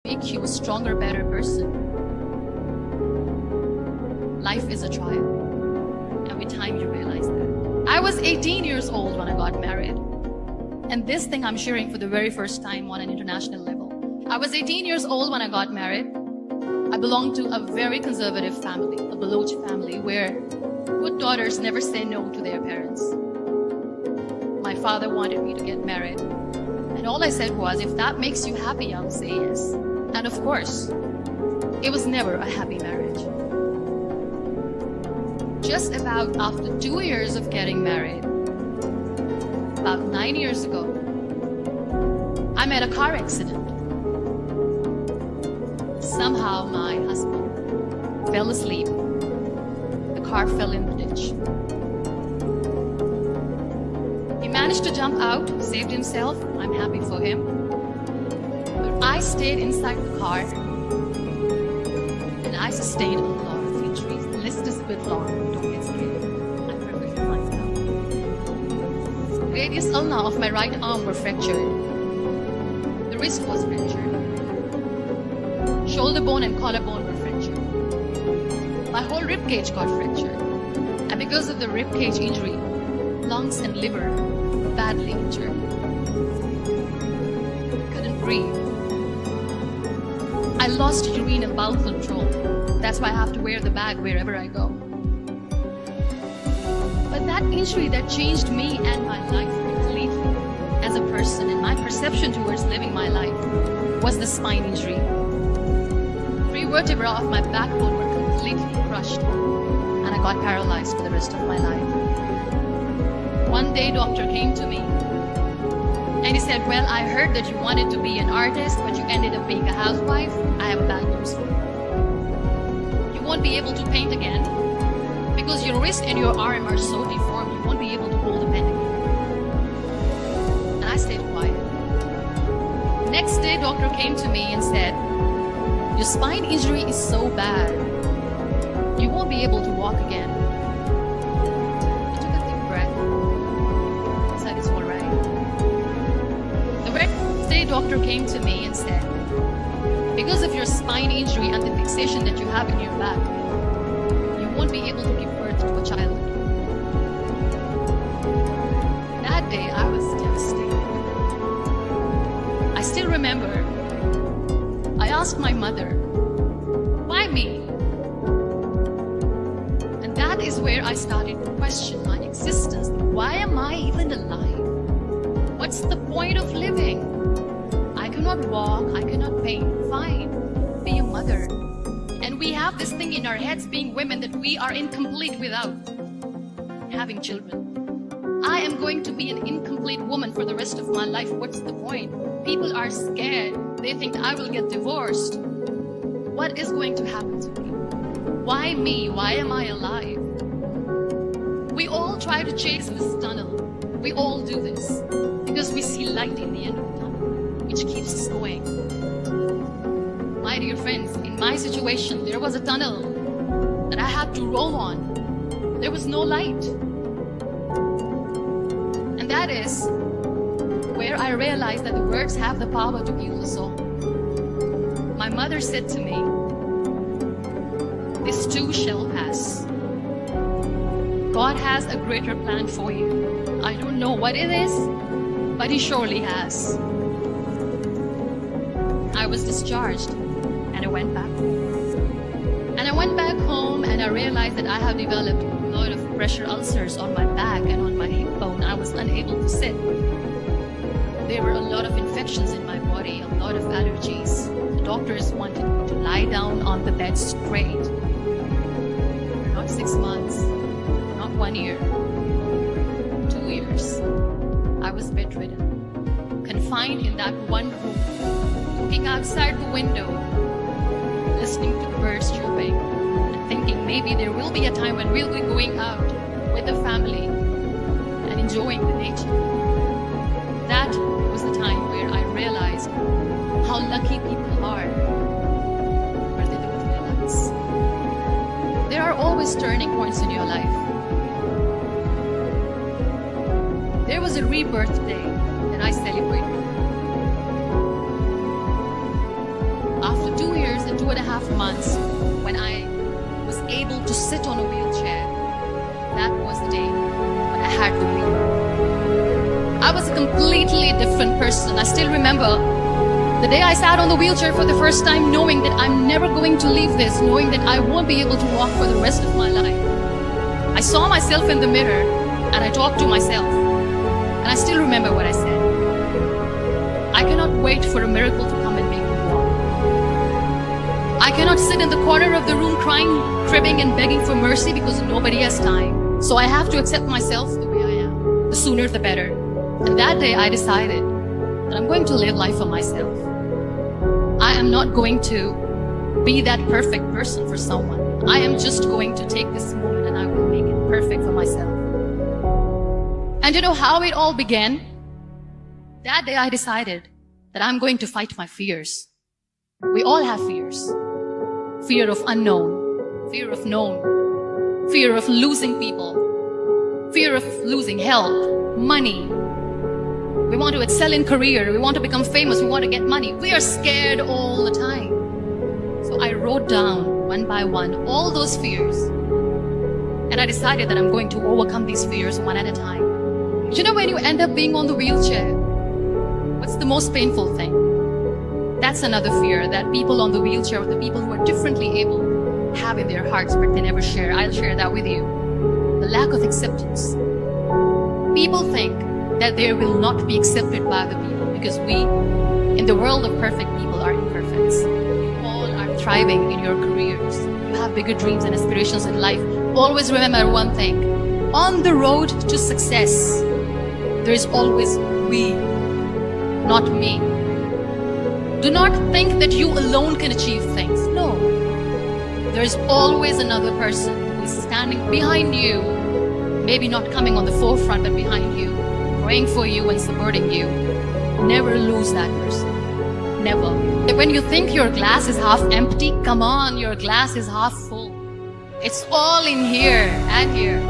make you a stronger, better person. Life is a trial. Every time you realize that. I was 18 years old when I got married. And this thing I'm sharing for the very first time on an international level. I was 18 years old when I got married. I belonged to a very conservative family, a Baloch family, where good daughters never say no to their parents. My father wanted me to get married. And all I said was, if that makes you happy, I'll say yes. And of course, it was never a happy marriage. Just about after 2 years of getting married, about 9 years ago, I met a car accident. Somehow my husband fell asleep. The car fell in the ditch. He managed to jump out, saved himself. I'm happy for him. But I stayed inside the car and I sustained a lot of injuries. The list is a bit long. Don't get scared. I'm perfectly fine now. The radius ulna of my right arm were fractured. The wrist was fractured. Shoulder bone and collarbone were fractured. My whole rib cage got fractured. And because of the rib cage injury, lungs and liver were badly injured. Couldn't breathe. I lost urine and bowel control. That's why I have to wear the bag wherever I go. But that injury that changed me and my life completely as a person and my perception towards living my life was the spine injury. 3 vertebrae of my backbone were completely crushed and I got paralyzed for the rest of my life. One day doctor came to me and he said, well, I heard that you wanted to be an artist, but you ended up being a housewife. I have bad news for you. You won't be able to paint again because your wrist and your arm are so deformed, you won't be able to hold a pen again. And I stayed quiet. Next day, doctor came to me and said, your spine injury is so bad, you won't be able to walk again. I took a deep breath. I said, it's all right. The next day, doctor came to me and said, because of your spine injury and the fixation that you have in your back, you won't be able to give birth to a child. That day, I was devastated. I still remember, I asked my mother, why me? And that is where I started to question my existence. Why am I even alive? What's the point of living? I cannot walk, I cannot paint. Fine, be a mother. And we have this thing in our heads being women that we are incomplete without having children. I am going to be an incomplete woman for the rest of my life. What's the point? People are scared. They think I will get divorced. What is going to happen to me? Why me? Why am I alive? We all try to chase this tunnel. We all do this because we see light in the end of the tunnel, which keeps us going. My dear friends, in my situation, there was a tunnel that I had to roll on. There was no light. And that is where I realized that the words have the power to heal the soul. My mother said to me, this too shall pass. God has a greater plan for you. I don't know what it is, but He surely has. I was discharged and I went back. And I went back home and I realized that I have developed a lot of pressure ulcers on my back and on my hip bone. I was unable to sit. There were a lot of infections in my body, a lot of allergies. The doctors wanted me to lie down on the bed straight. For not 6 months, not 1 year, 2 years. I was bedridden, confined in that one room, looking outside the window, listening to the birds chirping, and thinking maybe there will be a time when we'll be going out with the family and enjoying the nature. That was the time where I realized how lucky people are where they do with their lives. There are always turning points in your life. There was a rebirth day that I celebrated. 2.5 months when I was able to sit on a wheelchair, that was the day when I had the wheel. I was a completely different person. I still remember the day I sat on the wheelchair for the first time, knowing that I'm never going to leave this, knowing that I won't be able to walk for the rest of my life. I saw myself in the mirror and I talked to myself. And I still remember what I said. I cannot wait for a miracle to come and make me walk. I cannot sit in the corner of the room crying, cribbing and begging for mercy because nobody has time. So I have to accept myself the way I am. The sooner the better. And that day I decided that I'm going to live life for myself. I am not going to be that perfect person for someone. I am just going to take this moment and I will make it perfect for myself. And you know how it all began? That day I decided that I'm going to fight my fears. We all have fears. Fear of unknown, fear of known, fear of losing people, fear of losing health, money. We want to excel in career. We want to become famous. We want to get money. We are scared all the time. So I wrote down one by one all those fears. And I decided that I'm going to overcome these fears one at a time. You know, when you end up being on the wheelchair, what's the most painful thing? That's another fear that people on the wheelchair, or the people who are differently able, have in their hearts, but they never share. I'll share that with you. The lack of acceptance. People think that they will not be accepted by the people because we, in the world of perfect people, are imperfects. You all are thriving in your careers. You have bigger dreams and aspirations in life. Always remember one thing. On the road to success, there is always we, not me. Do not think that you alone can achieve things. No. There is always another person who is standing behind you, maybe not coming on the forefront, but behind you, praying for you and supporting you. Never lose that person. Never. When you think your glass is half empty, come on, your glass is half full. It's all in here and here.